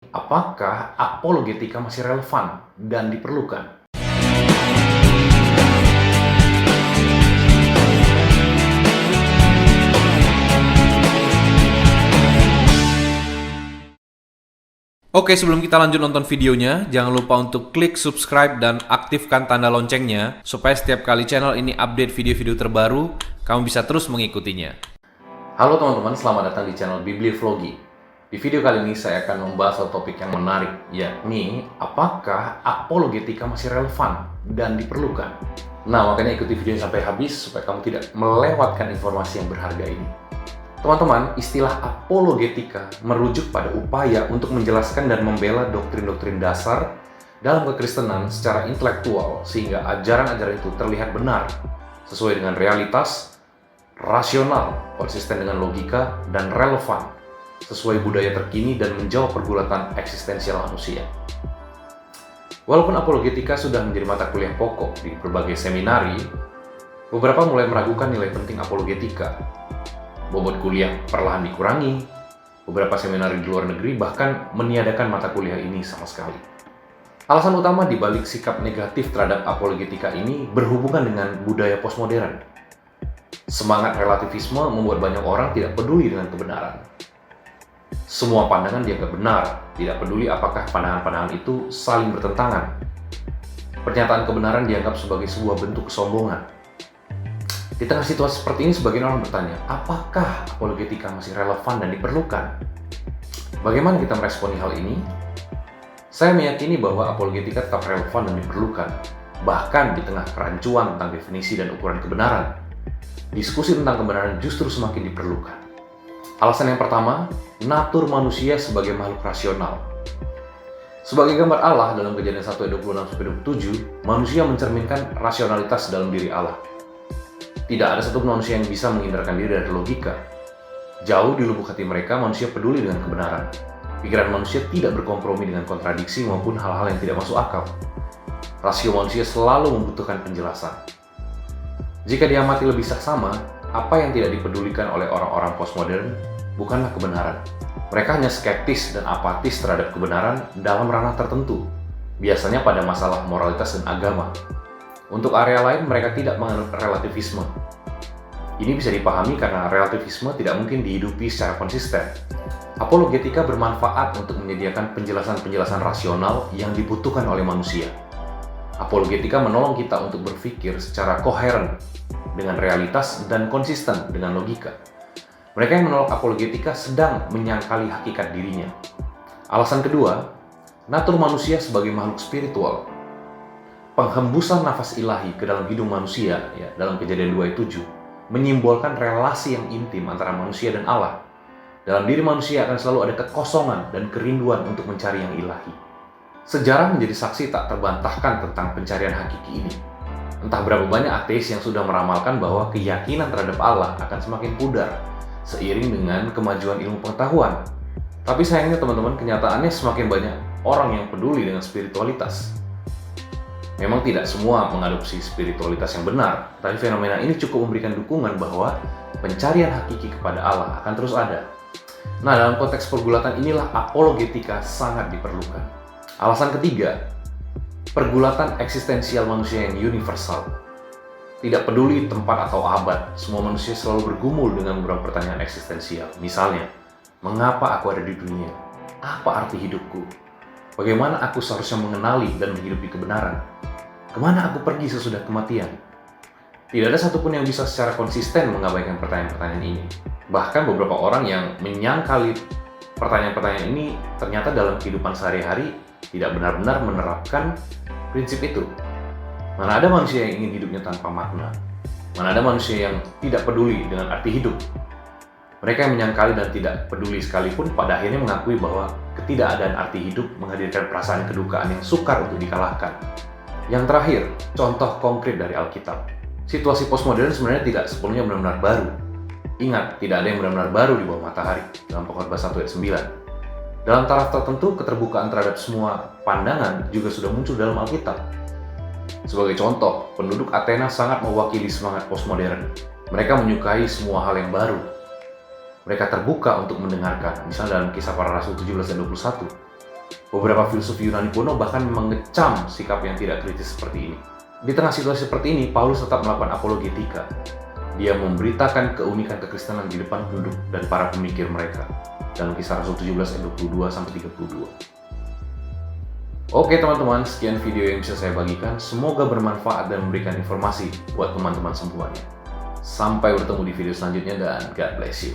apakah apologetika masih relevan dan diperlukan? Oke, sebelum kita lanjut nonton videonya, jangan lupa untuk klik subscribe dan aktifkan tanda loncengnya supaya setiap kali channel ini update video-video terbaru, kamu bisa terus mengikutinya. Halo teman-teman, selamat datang di channel Biblioflogi. Di video kali ini saya akan membahas satu topik yang menarik, yakni apakah apologetika masih relevan dan diperlukan. Nah, makanya ikuti videonya sampai habis supaya kamu tidak melewatkan informasi yang berharga ini. Teman-teman, istilah apologetika merujuk pada upaya untuk menjelaskan dan membela doktrin-doktrin dasar dalam kekristenan secara intelektual sehingga ajaran-ajaran itu terlihat benar, sesuai dengan realitas, rasional, konsisten dengan logika, dan relevan, sesuai budaya terkini dan menjawab pergulatan eksistensial manusia. Walaupun apologetika sudah menjadi mata kuliah pokok di berbagai seminari, beberapa mulai meragukan nilai penting apologetika. Bobot kuliah perlahan dikurangi, beberapa seminari di luar negeri bahkan meniadakan mata kuliah ini sama sekali. Alasan utama dibalik sikap negatif terhadap apologetika ini berhubungan dengan budaya postmodern. Semangat relativisme membuat banyak orang tidak peduli dengan kebenaran. Semua pandangan dianggap benar, tidak peduli apakah pandangan-pandangan itu saling bertentangan. Pernyataan kebenaran dianggap sebagai sebuah bentuk kesombongan. Di tengah situasi seperti ini, sebagian orang bertanya, apakah apologetika masih relevan dan diperlukan? Bagaimana kita meresponi hal ini? Saya meyakini bahwa apologetika tetap relevan dan diperlukan, bahkan di tengah kerancuan tentang definisi dan ukuran kebenaran. Diskusi tentang kebenaran justru semakin diperlukan. Alasan yang pertama, natur manusia sebagai makhluk rasional. Sebagai gambar Allah dalam Kejadian 1 ayat 26-27, manusia mencerminkan rasionalitas dalam diri Allah. Tidak ada satu manusia yang bisa menghindarkan diri dari logika. Jauh di lubuk hati mereka, manusia peduli dengan kebenaran. Pikiran manusia tidak berkompromi dengan kontradiksi maupun hal-hal yang tidak masuk akal. Rasio manusia selalu membutuhkan penjelasan. Jika diamati lebih saksama, apa yang tidak dipedulikan oleh orang-orang postmodern bukanlah kebenaran. Mereka hanya skeptis dan apatis terhadap kebenaran dalam ranah tertentu, biasanya pada masalah moralitas dan agama. Untuk area lain, mereka tidak menganut relativisme. Ini bisa dipahami karena relativisme tidak mungkin dihidupi secara konsisten. Apologetika bermanfaat untuk menyediakan penjelasan-penjelasan rasional yang dibutuhkan oleh manusia. Apologetika menolong kita untuk berpikir secara koheren dengan realitas dan konsisten dengan logika. Mereka yang menolak apologetika sedang menyangkali hakikat dirinya. Alasan kedua, natur manusia sebagai makhluk spiritual. Penghembusan nafas ilahi ke dalam hidung manusia, dalam Kejadian 2 ayat 7, menyimbolkan relasi yang intim antara manusia dan Allah. Dalam diri manusia akan selalu ada kekosongan dan kerinduan untuk mencari yang ilahi. Sejarah menjadi saksi tak terbantahkan tentang pencarian hakiki ini. Entah berapa banyak ateis yang sudah meramalkan bahwa keyakinan terhadap Allah akan semakin pudar seiring dengan kemajuan ilmu pengetahuan. Tapi sayangnya teman-teman, kenyataannya semakin banyak orang yang peduli dengan spiritualitas. Memang tidak semua mengadopsi spiritualitas yang benar, tapi fenomena ini cukup memberikan dukungan bahwa pencarian hakiki kepada Allah akan terus ada. Nah, dalam konteks pergulatan inilah apologetika sangat diperlukan. Alasan ketiga, pergulatan eksistensial manusia yang universal. Tidak peduli tempat atau abad, semua manusia selalu bergumul dengan beberapa pertanyaan eksistensial. Misalnya, mengapa aku ada di dunia? Apa arti hidupku? Bagaimana aku seharusnya mengenali dan menghidupi kebenaran? Kemana aku pergi sesudah kematian? Tidak ada satupun yang bisa secara konsisten mengabaikan pertanyaan-pertanyaan ini. Bahkan beberapa orang yang menyangkali pertanyaan-pertanyaan ini ternyata dalam kehidupan sehari-hari tidak benar-benar menerapkan prinsip itu. Mana ada manusia yang ingin hidupnya tanpa makna? Mana ada manusia yang tidak peduli dengan arti hidup? Mereka yang menyangkali dan tidak peduli sekalipun pada akhirnya mengakui bahwa ketidakadaan arti hidup menghadirkan perasaan kedukaan yang sukar untuk dikalahkan. Yang terakhir, contoh konkret dari Alkitab. Situasi postmodern sebenarnya tidak sepenuhnya benar-benar baru. Ingat, tidak ada yang benar-benar baru di bawah matahari dalam Pengkhotbah 1 ayat 9. Dalam taraf tertentu, keterbukaan terhadap semua pandangan juga sudah muncul dalam Alkitab. Sebagai contoh, penduduk Athena sangat mewakili semangat postmodern. Mereka menyukai semua hal yang baru. Mereka terbuka untuk mendengarkan, misalnya dalam Kisah Para Rasul 17 dan 21. Beberapa filsuf Yunani kuno bahkan mengecam sikap yang tidak kritis seperti ini. Di tengah situasi seperti ini, Paulus tetap melakukan apologetika. Dia memberitakan keunikan kekristenan di depan penduduk dan para pemikir mereka. Dalam Kisah Rasul 17 ayat 22-32. Oke teman-teman, sekian video yang bisa saya bagikan. Semoga bermanfaat dan memberikan informasi buat teman-teman semuanya. Sampai bertemu di video selanjutnya dan God bless you.